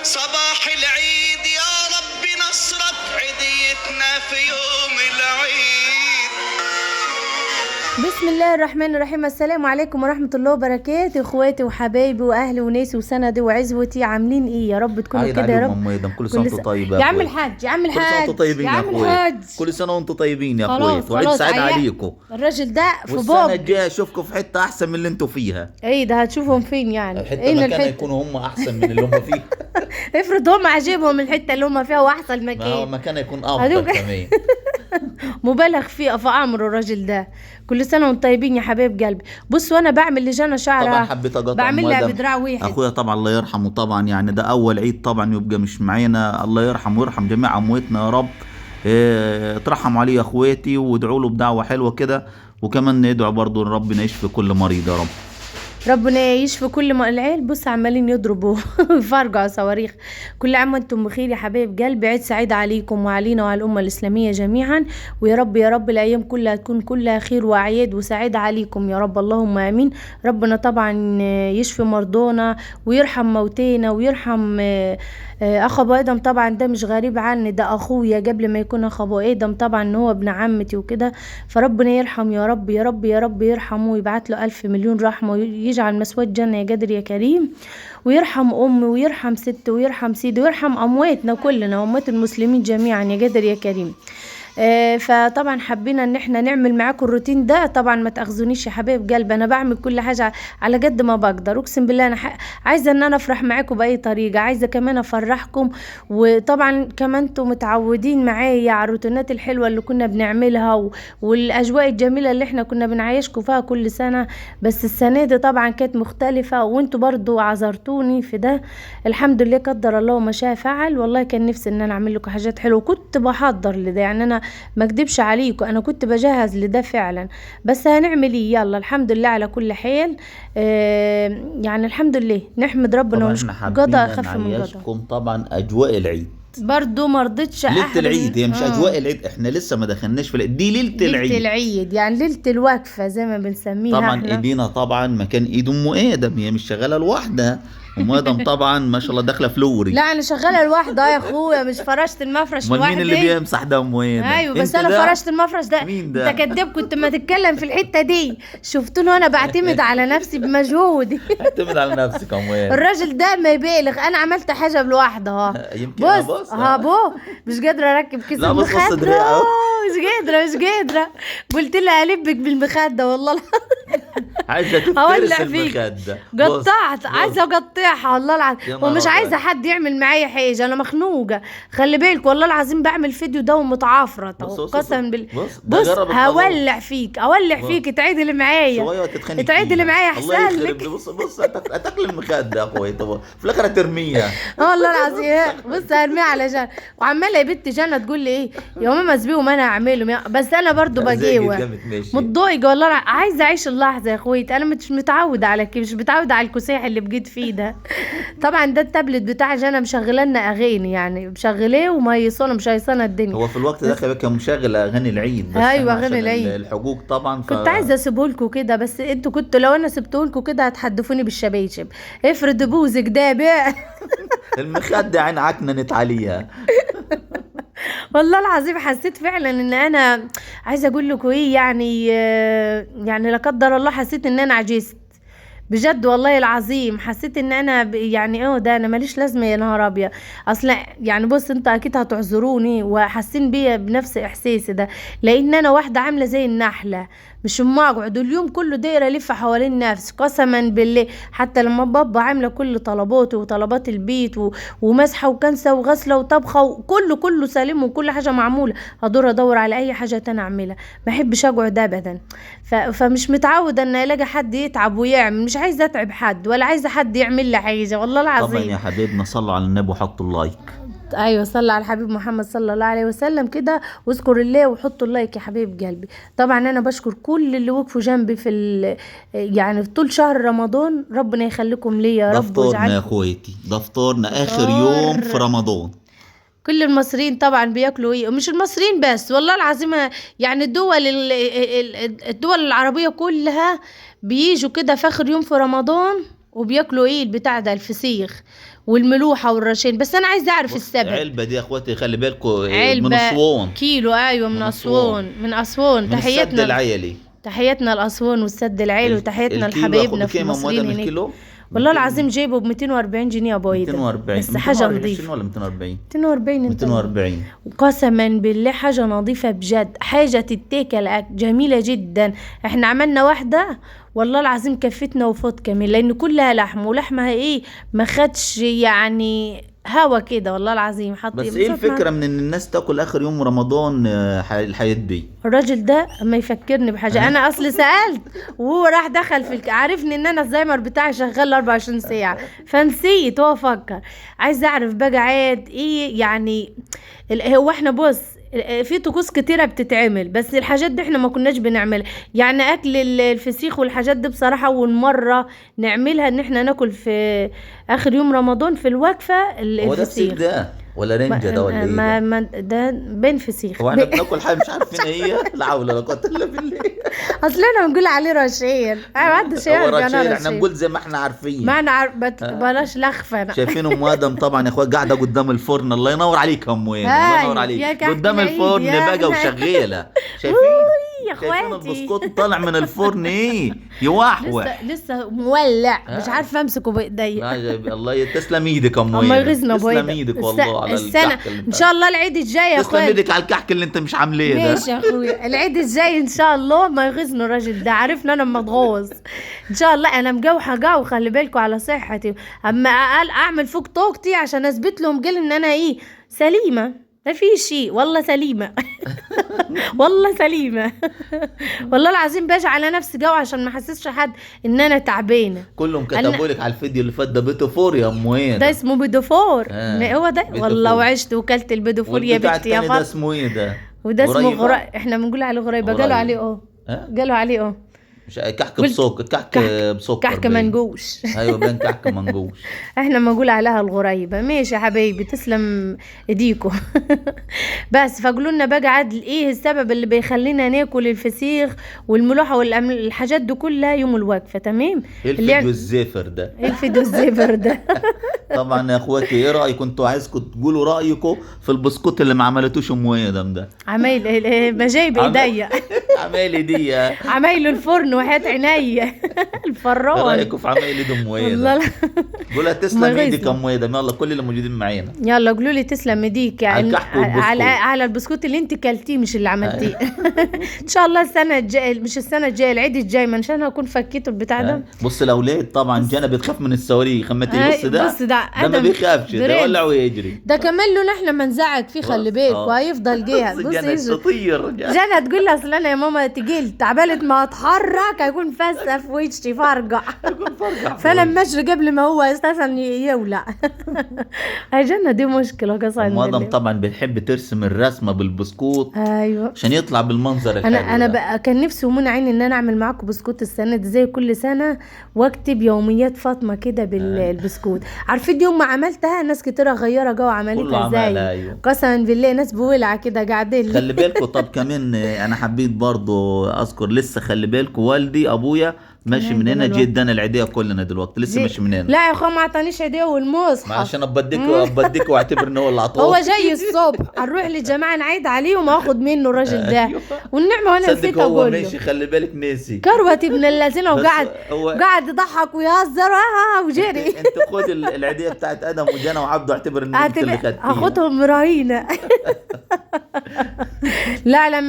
صباح العيد يا رب نصرك عيديتنا في يوم العيد. بسم الله الرحمن الرحيم. السلام عليكم ورحمة الله وبركاته، اخواتي وحبايبي واهلي وناسي وسندي وعزوتي، عاملين ايه؟ يا رب تكونوا كده يا رب. كل سنه وانتم طيبين يا عم الحاج، يا عم الحاج، كل سنه وانتم طيبين يا اخويا. كل سنه وانتم طيبين يا اخويا، وعيد سعيد عليكم. الراجل ده في والسنه باب الجايه اشوفكم في حته احسن من اللي انتم فيها. ايه ده؟ هتشوفهم فين يعني؟ الحته مكان يكونوا هم احسن من اللي هم فيه. افرض هم عاجبهم الحته اللي هم فيها واحسن ما هو مكان، مكان يكون افضل كمان. مبالغ فيه في امر الراجل ده. كل سنه وانتم طيبين يا حبايب قلبي. بصوا انا بعمل لجنى شعرها، طبعا حبيت اقطع بعمل لها بدراع واحد. اخويا طبعا الله يرحمه، طبعا يعني ده اول عيد طبعا يبقى مش معانا، الله يرحمه ويرحم جميع امواتنا يا رب. ترحموا عليه يا اخواتي وادعوا له بدعوه حلوه كده، وكمان ندعو برضه ان ربنا يشفي كل مريض يا رب. ربنا يشفي كل العيال. بص عمالين يضربوا ويفرقعوا صواريخ. كل عام وانتم بخير يا حبايب قلبي. عيد سعيد عليكم وعلينا وعلى الامه الاسلاميه جميعا، ويا رب يا رب الايام كلها تكون كلها خير واعياد وسعيده عليكم يا رب، اللهم امين. ربنا طبعا يشفي مرضانا ويرحم موتينا ويرحم اخ ابو ادم. طبعا ده مش غريب عني، ده اخويا قبل ما يكون اخ ابو ادم، طبعا ان هو ابن عمتي وكده. فربنا يرحم يا رب يا رب يا رب، يرحمه ويبعت له 1000 مليون رحمه ويجعل مسواه جنه يا قادر يا كريم. ويرحم امي ويرحم ستي ويرحم سيدي ويرحم امواتنا كلنا واموات المسلمين جميعا يا قادر يا كريم. فطبعا حبينا ان احنا نعمل معاكم الروتين ده. طبعا ما تاخذونيش يا حبايب قلبي، انا بعمل كل حاجه على قد ما بقدر، اقسم بالله. انا عايزه ان انا افرح معاكم باي طريقه، عايزه كمان افرحكم. وطبعا كمان انتم متعودين معايا على الروتينات الحلوه اللي كنا بنعملها والاجواء الجميله اللي احنا كنا بنعيشكم فيها كل سنه. بس السنه دي طبعا كانت مختلفه، وانتم برضو عذرتوني في ده. الحمد لله، قدر الله وما شاء فعل. والله كان نفسي ان انا اعمل لكم حاجات حلوه، كنت بحضر لده يعني، انا ما اكدبش عليكم، انا كنت بجهز لده فعلا. بس هنعمل ايه؟ يلا الحمد لله على كل حال. يعني الحمد لله، نحمد ربنا ونشكر قضاء اخف من قضاء. طبعا اجواء العيد برضو ما رضيتش ليله العيد، هي مش اجواء العيد، احنا لسه ما دخلناش في العيد، دي ليله العيد. ليله العيد يعني ليله الوقفه زي ما بنسميها طبعا احنا. ايدينا طبعا مكان ايد ام ادم، هي مش شغاله لوحدها. ام ادم طبعا ما شاء الله داخله فلوري. لا انا شغاله لوحدها يا اخويا، مش فرشت المفرش لوحدي. مين اللي بيمسح ده ام ادم؟ ايوه بس انا فرشت المفرش ده. مين ده؟ انت كداب، كنت ما تتكلم في الحته دي. شفتوني وانا بعتمد على نفسي بمجهودي. اعتمد على نفسك يا ام ادم. الراجل ده ما يبالغ، انا عملت حاجه لوحدها. يمكن بص بو مش قادره اركب كيس المخده. مش قادره. قلت لها البك بالمخده والله. عايزه تفترس المخده. قطعت، عايزه اقطعها والله العظيم، ومش عايزه حد يعمل معايا حاجه، انا مخنوقه. خلي بالك والله العظيم بعمل فيديو ده ومتعفرطه قسما بالله. بص هولع فيك، تعيدي معايا، شويه تعيدي معايا احسن لك. بص هتاكل المخده يا اخويا، طب في الاخر هترميها. والله العظيم. بص هرميها على جنب، وعماله يا بنت جنى تقول لي ايه يا ماما سيبيه وما انا اعمله. بس انا برضو بجيوه متضايقه والله، عايزه اعيش اللحظه يا اخويا. انا مش متعوده على كده، مش متعوده على الكساح اللي بجيت فيه ده. طبعا ده التابلت بتاع جنى مشغله لنا اغاني، يعني مشغلاه ومهيصانه مش هيصانه الدنيا. هو في الوقت ده كان مشغل اغاني العيد، بس ايوه اغاني العيد الحقوق طبعا. كنت عايزه اسيبه لكم كده، بس انتوا كنتوا لو انا سبته لكم كده هتحدفوني بالشباشب. افرض بوزك ده بقى. المخده عين عكننت عليها. والله العظيم حسيت فعلا ان انا عايزه اقول لكم ايه يعني لا قدر الله حسيت ان انا عجزت بجد والله العظيم. حسيت ان انا يعني ده انا ماليش لازمه يا نهار ابيض اصلا. يعني بص انت اكيد هتعذروني وحاسين بيا بنفس احساسي ده، لان انا واحده عامله زي النحله، مش اقعد اليوم كله دايره الف حوالين نفسي قسما بالله. حتى لما بابا عامله كل طلباتي وطلبات البيت ومسحه وكنسه وغسله وطبخه وكله سليم وكل حاجه معموله، ادور على اي حاجه تاني اعملها. ما احبش اقعد ابدا. فمش متعوده ان الاقي حد يتعب ويعمل، مش عايزه اتعب حد ولا عايزه حد يعمل لي حاجه والله العظيم. طبعا يا حبيبنا صلوا على النبي وحطوا اللايك. ايوه صلى على الحبيب محمد صلى الله عليه وسلم كده، واذكر الله وحطوا اللايك يا حبيب قلبي. طبعا انا بشكر كل اللي وقفوا جنبي في يعني في طول شهر رمضان. ربنا يخليكم لي يا رب. دفتورنا يا اخواتي، دفتورنا اخر يوم في رمضان. كل المصريين طبعا بياكلوا ايه، مش المصريين بس والله العظيم، يعني الدول العربية كلها بيجوا كده في اخر يوم في رمضان وبياكلوا ايه البتاع ده الفسيخ والملوحة والرشين. بس انا عايزة اعرف السبب. علبة دي يا اخواتي خلي بالكم من علبة اسوان، كيلو، ايوه من من اسوان، من اسوان. من السد العيلي. تحياتنا لاسوان والسد العالي، وتحياتنا لحبايبنا في المصريين هناك. الكيلو والله العظيم جايبه ب 240 جنيه يا ابو ايده. 240 بس حاجه نظيفه. ولا 240 240 انت 240 قسما بالله حاجه نظيفه بجد، حاجه تتاكل جميله جدا. احنا عملنا واحده والله العظيم كفتنا وفوت كمان، لان كلها لحم، ولحمها ايه ما خدش يعني هوا كده والله العظيم. بس ايه الفكره من ان الناس تاكل اخر يوم رمضان الحياة دي؟ الراجل ده اما يفكرني بحاجه. انا اصلي سالت وهو راح دخل في عارفني ان انا الزايمر بتاعي شغال 24 ساعه، فنسيت. هو فكر عايز اعرف بقى عاد ايه يعني. هو احنا بص في طقوس كتيرة بتتعمل، بس الحاجات دي احنا ما كناش بنعملها. يعني اكل الفسيخ والحاجات دي بصراحة اول مرة نعملها ان احنا ناكل في اخر يوم رمضان في الوقفة الفسيخ. هو ده الفسيخ ده ولا رنجة ده ولا ايه ده؟ ما ده بين فسيخ. هو احنا بناكل حاجة مش عارفين ايه؟ لا حول ولا قوة الا بالله. اصل احنا بنقول عليه رشيل، محدش يعرف هو يعني رشيل، رشيل. احنا بنقول زي ما احنا عارفين. ما انا بلاش لخفة. شايفين ام ادم طبعا يا اخوات قاعده قدام الفرن. الله ينور عليك يا ام ادم، الله ينور عليك قدام الفرن بقى وشغاله. شايفين يا شايفين اخواتي البسكوت طالع من الفرن ايه يوحوح. لسه مولع مش عارفه امسكه بايديا. الله تسلم ايدك يا ام الله يغيظنا تسلم ايدك والله على السنه ان شاء الله العيد الجاي يا تسلم ايدك على الكحك اللي انت مش عاملاه ده. ماشي يا اخويا، العيد الجاي ان شاء الله ما يغيظنا الراجل ده، عرفنا انا لما اتغوص ان شاء الله. انا مجوحه جو، خلي بالكم على صحتي. اما اعمل فوق طاقتي عشان اثبت لهم قال ان انا ايه سليمه. ما في شيء والله سليمة. والله سليمة. والله العظيم باجي على نفسي جو عشان ما حسسش حد ان انا تعبانة. كلهم كتبوا لك على الفيديو اللي فات ده بيتوفور يا ام وين ده اسمه بيدوفور. هو ده والله وعشت وكلت البيدوفور يا بنتي يا ده اسمه ايه ده؟ وده اسمه غريب. احنا بنقول عليه غريبة. قالوا عليه قالوا عليه مش كحك بسكر، كحك بسكر، كحك منجوش. ايوه بين كحك منجوش. احنا ما نقول عليها الغريبه. ماشي يا حبايبي تسلم ايديكم. بس فقولوا لنا بقى عدل ايه السبب اللي بيخلينا ناكل الفسيخ والملوحه والحاجات دي كلها يوم الوقفه. تمام. ايه الفيديو الزفر ده؟ ايه الفيديو الزفر ده؟ طبعا يا اخواتي ايه رايكم انتوا؟ عايزكم تقولوا رايكم في البسكوت اللي ما عملتوش ام ادم ده. عمايل ما جايب ايديا. عمايلي دي عمايله الفرن وحياة عينيا. الفران. ايه رايكم في عمايلي دي ام ادم؟ قولها تسلم ايدك يا ام ادم. يلا كل اللي موجودين معانا يلا قولوا لي تسلم ايديك يعني على البسكوت اللي انت كلتيه مش اللي عملتيه. ان شاء الله السنه الجايه، مش السنه الجايه، العيد الجاي ما عشان اكون فكيته البتاع ده. بص الاولاد طبعا جانا بتخاف من الصواريخ. اما تيجي بص ده ما بيخافش، ده يولع ويجري. ده كمان له احنا ما نزعج فيه خلي بالك وهيفضل جاهز. بص جانا تطير. جانا تقول لي اصل انا يا ماما تقيل تعبانه ما اتحرك هيكون فاسه في وشي فرجع. فانا ماشي قبل ما هو اساسا يولع. جنة دي مشكله قصدي. مدام طبعا بتحب ترسم الرسمه بالبسكوت. ايوه عشان يطلع بالمنظر الحلو. انا بقى كان نفسي ومنى عيني ان انا اعمل معاكم بسكوت السنه دي زي كل سنه واكتب يوميات فاطمه كده بالبسكوت. عارفين يوم ما عملتها ناس كتير غيره جو عملتها ازاي. أيوه. قسما بالله ناس بولعه كده قاعدين. خلي بالكم. طب كمان انا حبيت برضو اذكر لسه خلي بالكم والدي ابويا ماشي من هنا جدا العيديه كلنا دلوقتي لسه ماشي من هنا. لا يا اخو ما عطانيش عيديه والمصحف عشان ابديك واعتبر ان هو اللي عطاه. هو جاي الصبح هنروح للجماعه نعيد عليه وما اخد منه الراجل ده. والنعمه وانا نسيت اقول له ماشي خلي بالك ماشي كروتي ابن اللذينه وقعد يضحك ويهزر وجري. انت خد العيديه بتاعت ادم وجانا وعبده اعتبر ان انت اللي خدتيها. هاخدهم رهينه. لا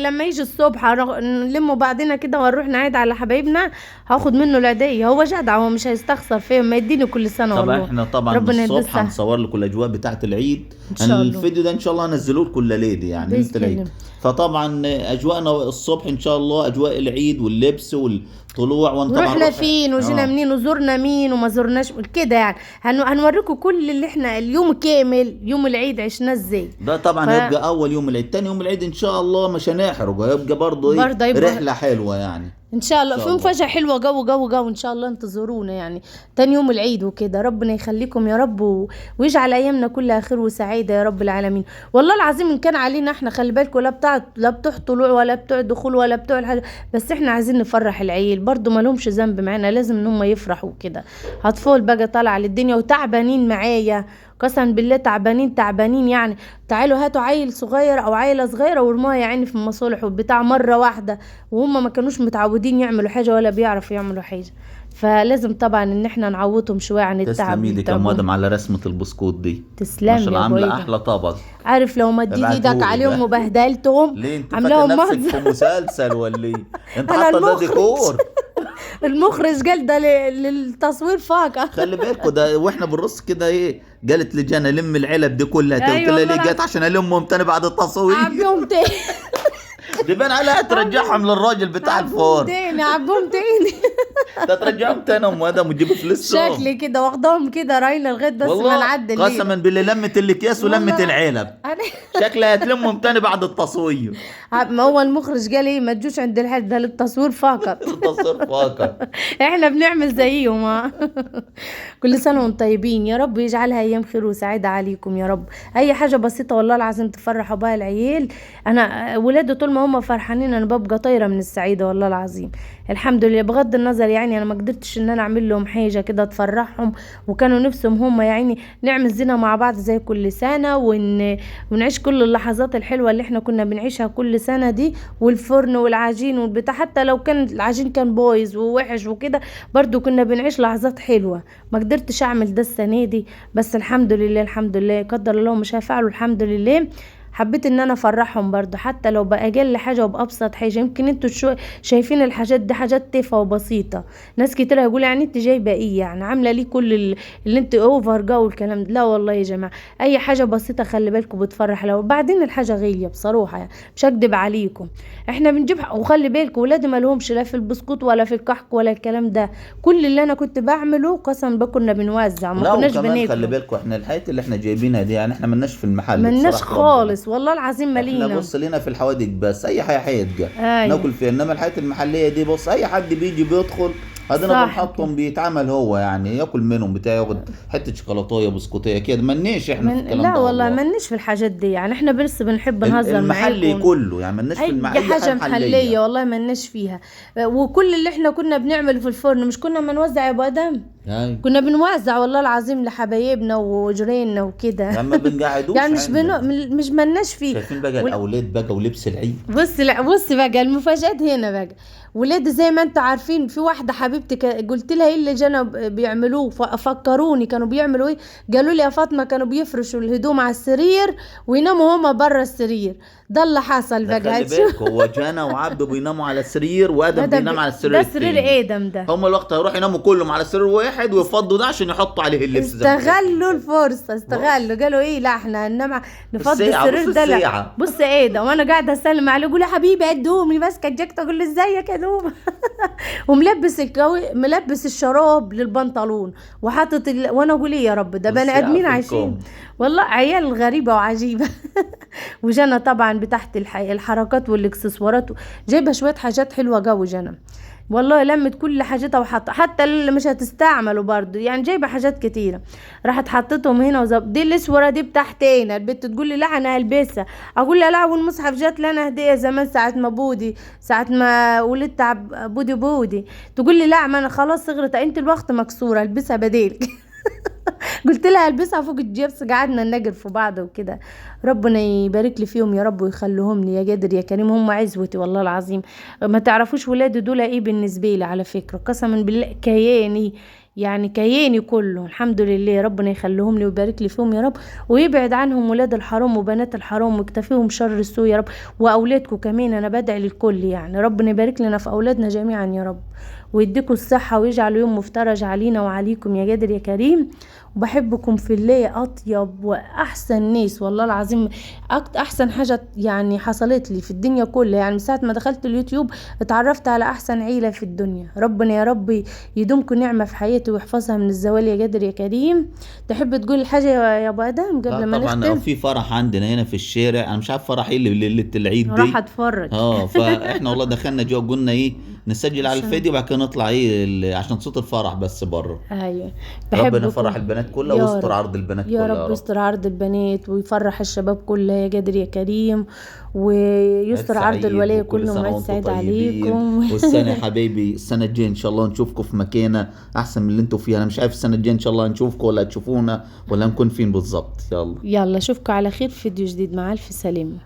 لما يجي الصبح نلموا بعضنا كده ونروح نعيد على حبايبنا هاخد منه العيديه. هو جدع هو مش هيستخسر فيهم ما يديني كل سنه والله. طبعا احنا طبعا الصبح هنصور لكم الاجواء بتاعه العيد. الفيديو ده ان شاء الله هنزلوه لكم الليله يعني ليله العيد. فطبعا اجواءنا الصبح ان شاء الله اجواء العيد واللبس والطلوع ورحنا فين وجينا منين وزورنا مين وما زورناش كده يعني. هنوريكم كل اللي احنا اليوم كامل يوم العيد عشناه ازاي. ده طبعا هيبقى اول يوم العيد. تاني يوم العيد ان شاء الله مش هنحرج هيبقى برضه رحله حلوه يعني. ان شاء الله إن في شاء الله. مفاجأة حلوة، جو ان شاء الله، انتظرونا يعني تاني يوم العيد وكده. ربنا يخليكم يا رب ويجعل ايامنا كلها خير وسعادة يا رب العالمين. والله العظيم ان كان علينا احنا، خلي بالكم، لا بتوع طلوع ولا بتوع دخول ولا بتوع الحاجة، بس احنا عايزين نفرح العيل برضو، ما لهمش ذنب معانا، لازم ان هم يفرحوا كده. اطفال بقى طالعة للدنيا وتعبانين معايا، قسما بالله تعبانين يعني. تعالوا هاتوا عيل صغير او عيله صغيره وارموها يا عيني في المصالح وبتاع مره واحده، وهم ما كانوش متعودين يعملوا حاجه ولا بيعرفوا يعملوا حاجه. فلازم طبعا ان احنا نعوضهم شويه عن التعب تسلم اللي ايدك يا تعبوه. مدام على رسمة البسكوت دي. تسلم ما شاء الله يا عاملة بويدة. احلى طبق. عارف لو مديت ايدك ابعتهولي عليهم بقى. وبهدلتهم ليه انت فاكر عاملاهم نفسك مهزة. في مسلسل ولا ايه؟ انت أنا حاطه ده المخرج. ديكور. المخرج قال ده للتصوير فاقة. خلي بالكوا ده واحنا بنرص كده ايه، قالت لي جانا لم العلب دي كلها، قلت أيوة لها والله ليه؟ جت عشان المهم تاني بعد التصوير. عبهم تاني. دي بان عليها ترجعهم للراجل بتاع عبهم الفور. تاني عبهم تاني. ده ترجعهم تاني ام ادم وتجيبوا فلوسهم. شكلي كده واخدهم كده راينا لغايه بس ما والله نعدي الليل. قسما بالله لمت الاكياس ولمت والله. العلب. شكلها هتلمهم تاني بعد التصوير. ما هو المخرج قال ايه، ما تجوش عند الحد ده للتصوير فقط. التصوير فقط. احنا بنعمل زيهم ها. كل سنه وانتم طيبين يا رب، يجعلها ايام خير وسعاده عليكم يا رب. اي حاجه بسيطه والله العظيم تفرحوا بها العيال. انا ولادي طول ما هم فرحانين انا ببقى طايره من السعيده والله العظيم. الحمد لله، بغض النظر يعني انا ما قدرتش ان انا اعمل لهم حاجه كده تفرحهم، وكانوا نفسهم هم يعني نعمل زينه مع بعض زي كل سنه، ونعيش كل اللحظات الحلوه اللي احنا كنا بنعيشها كل سنه دي، والفرن والعجين والبتاع، حتى لو كان العجين كان بايظ ووحش وكده برضو كنا بنعيش لحظات حلوه. ما قدرتش اعمل ده السنه دي، بس الحمد لله قدر الله مش هيفعلوا، الحمد لله. حبيت ان انا افرحهم برضو حتى لو باقل حاجه وبابسط حاجه. يمكن انتوا شايفين الحاجات دي حاجات تافهه وبسيطه، ناس كتير هيقولوا يعني انت جايبه ايه، يعني عامله ليه كل اللي انت اوفر جو الكلام ده. لا والله يا جماعه، اي حاجه بسيطه خلي بالكم بتفرح. لو بعدين الحاجه غاليه بصراحه يعني مش هكدب عليكم، احنا بنجيب وخلي بالكم ولادي ما لهمش لا في البسكوت ولا في الكحك ولا الكلام ده. كل اللي انا كنت بعمله قسما كنا بنوزع، ما لا كناش وكمان خلي بناكل. بالكم احنا الحاجات اللي احنا جايبينها دي يعني احنا ملناش في المحل ملناش بصراحة خالص والله العظيم ربنا. مالينا. احنا بص لينا في الحوادق بس اي حاجه حيتجا أيوة. ناكل فيها، انما الحاجات المحليه دي بص اي حد بيجي بيدخل هذول صح بنحطهم بيتعمل هو يعني ياكل منهم بتاع، ياخد حته شوكولاتيه بسكوتيه كده. ملناش احنا في الكلام لا ده والله مالناش في الحاجات دي يعني، احنا بس بنحب نهزر المحلي معاكم. كله يعني ملناش في اي حاجه محليه والله ملناش فيها. وكل اللي احنا كنا بنعمله في الفرن مش كنا بنوزع يا ابو ادم؟ يعني كنا بنوزع والله العظيم لحبايبنا وجيراننا وكده. لما بنقعدوش يعني مش ملناش فيه. شايفين بقى الاولاد بقى ولبس العيد. بص بقى المفاجآت هنا بقى. ولاد زي ما انتوا عارفين، في واحده حبيبتي قلت لها ايه اللي جانا بيعملوه، فكروني كانوا بيعملوا ايه. قالوا لي يا فاطمه كانوا بيفرشوا الهدوم على السرير ويناموا هما بره السرير. ده اللي حصل بقى. خلي بالك هو جانا وعبده بيناموا على السرير وادم بينام على السرير ده سرير التاني. ادم ده. هم الوقت هيروح يناموا كلهم على سرير واحد ويفضوا ده عشان يحطوا عليه اللبس. استغلوا الفرصه، استغلوا قالوا ايه لا احنا انما نفضي السرير ده. لا بص ايه ده، وانا قاعده اسلم عليه اقول يا حبيبي ادومي ماسكه الجاكيت اقول له ازيك يا دوم. ملبس الشراب للبنطلون وحاطط وانا اقول ايه يا رب ده بني ادمين عايشين والله، عيال غريبه وعجيبه. وجانا طبعا بتحت الحركات والاكسسوارات جايبه شويه حاجات حلوه جو جانا والله، لمت كل حاجتها وحط حتى اللي مش هتستعمله برضو يعني، جايبه حاجات كتيره راحت حطيتهم هنا دي الاسوره دي بتاعتنا. البنت تقول لي لا انا هلبسها، اقول لها لا والمصحف جات لنا هديه زمان ساعه ما ولدت بودي تقول لي لا ما انا خلاص صغرت انت الوقت مكسوره البسها بديلك. قلت لها البسها فوق الجيبس، قعدنا نجر في بعض وكده. ربنا يبارك لي فيهم يا رب ويخليهم لي يا قادر يا كريم، هم عزوتي والله العظيم. ما تعرفوش ولادي دول ايه بالنسبه لي على فكره، قسما بالله كياني يعني كياني كله الحمد لله. ربنا يخليهم لي ويبارك لي فيهم يا رب، ويبعد عنهم ولاد الحرام وبنات الحرام ويكتفيهم شر السوء يا رب. واولادكم كمان انا بدعي للكل يعني، ربنا يبارك لنا في اولادنا جميعا يا رب، ويديكم الصحه ويجعل يوم مفترج علينا وعليكم يا قادر يا كريم. وبحبكم في الله اطيب واحسن ناس والله العظيم. احسن حاجه يعني حصلت لي في الدنيا كلها يعني، من ساعه ما دخلت اليوتيوب اتعرفت على احسن عيله في الدنيا. ربنا يا رب يدومكم نعمه في حياتي ويحفظها من الزوال يا قادر يا كريم. تحب تقول حاجه يا ابو ادم قبل ما نختم؟ طبعا في فرح عندنا هنا في الشارع، انا مش عارف فرح ايه اللي ليله العيد دي، راح اتفرج. فاحنا والله دخلنا جوا قلنا ايه نسجل على الفيديو وبعد كده نطلع عشان صوت الفرح بس بره. ايوه ربنا بحبكم يفرح البنات كلها يا ويستر رب. عرض البنات يا كلها يا رب رب. يستر عرض البنات ويفرح الشباب كله يا قادر يا كريم، عيد ويستر عرض سعيد الولاية وكل كلهم. سنة عيد وانتم سعيد طيبين. عليكم. والسنة يا حبايبي السنة الجاية ان شاء الله نشوفكم في مكانة احسن من اللي انتم فيها. انا مش عارف السنة الجاية ان شاء الله نشوفكم ولا تشوفونا ولا نكون فين بالظبط. يلا يلا اشوفكم على خير في فيديو جديد، مع الف سلامة.